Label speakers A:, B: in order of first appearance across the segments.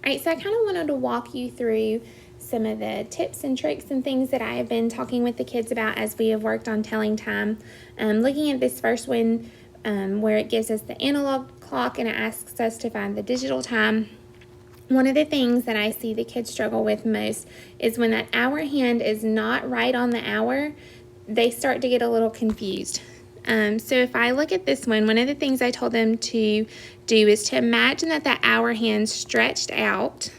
A: All right, so I kind of wanted to walk you through some of the tips and tricks and things that I have been talking with the kids about as we have worked on telling time. Looking at this first one where it gives us the analog clock and it asks us to find the digital time. One of the things that I see the kids struggle with most is when that hour hand is not right on the hour, they start to get a little confused. So if I look at this one of the things I told them to do is to imagine that hour hand stretched out.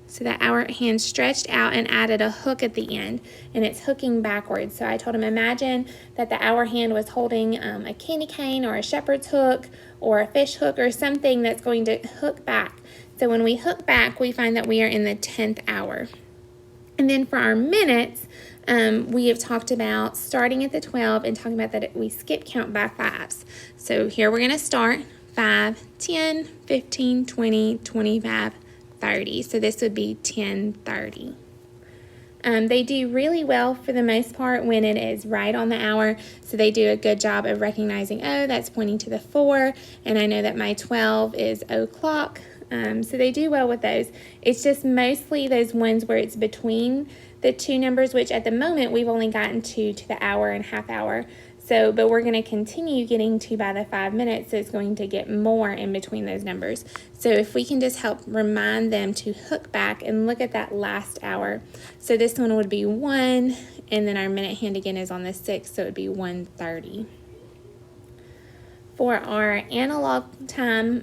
A: So that hour hand stretched out and added a hook at the end, and it's hooking backwards. So I told him imagine that the hour hand was holding a candy cane or a shepherd's hook or a fish hook or something that's going to hook back. So when we hook back, we find that we are in the 10th hour. And then for our minutes, we have talked about starting at the 12 and talking about that we skip count by fives. So here we're going to start 5, 10, 15, 20, 25, 30. So this would be 10:30. They do really well for the most part when it is right on the hour. So they do a good job of recognizing, oh, that's pointing to the 4, and I know that my 12 is o'clock. So they do well with those. It's just mostly those ones where it's between the two numbers, which at the moment we've only gotten to the hour and half hour. So, but we're going to continue getting to by the 5 minutes, so it's going to get more in between those numbers. So if we can just help remind them to hook back and look at that last hour. So this one would be 1, and then our minute hand again is on the 6, so it would be 1:30. For our analog time,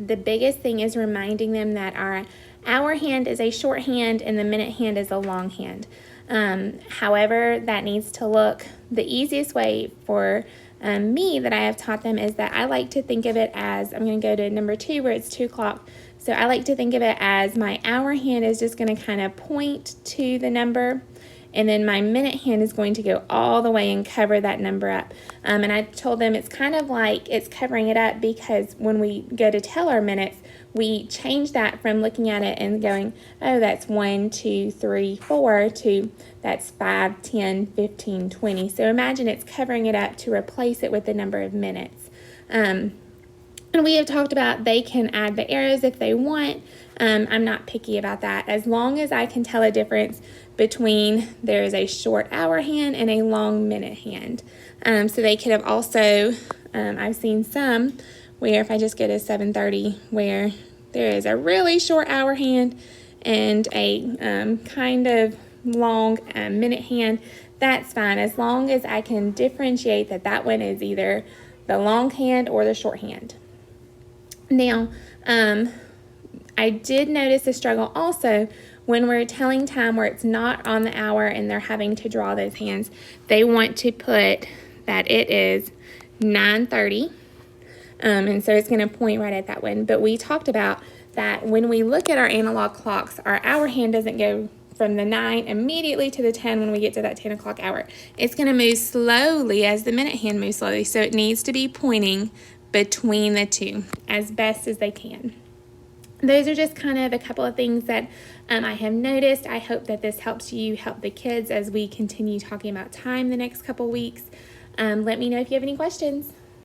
A: the biggest thing is reminding them that our hour hand is a short hand and the minute hand is a long hand. However, that needs to look, the easiest way for me that I have taught them is that I like to think of it as, I'm going to go to number 2 where it's 2 o'clock. So I like to think of it as my hour hand is just going to kind of point to the number, and then my minute hand is going to go all the way and cover that number up. And I told them it's kind of like it's covering it up because when we go to tell our minutes, we change that from looking at it and going, oh, that's 1, 2, 3, 4 to that's 5, 10, 15, 20. So imagine it's covering it up to replace it with the number of minutes. And we have talked about they can add the arrows if they want. I'm not picky about that. As long as I can tell a difference between there is a short hour hand and a long minute hand. So they could have also, I've seen some where if I just go to 7:30 where there is a really short hour hand and a kind of long minute hand, that's fine as long as I can differentiate that one is either the long hand or the short hand. Now, I did notice a struggle also when we're telling time where it's not on the hour and they're having to draw those hands. They want to put that it is 9:30, and so it's going to point right at that one. But we talked about that when we look at our analog clocks, our hour hand doesn't go from the 9 immediately to the 10 when we get to that 10 o'clock hour. It's going to move slowly as the minute hand moves slowly, so it needs to be pointing between the two as best as they can. Those are just kind of a couple of things that I have noticed. I hope that this helps you help the kids as we continue talking about time the next couple weeks. Let me know if you have any questions.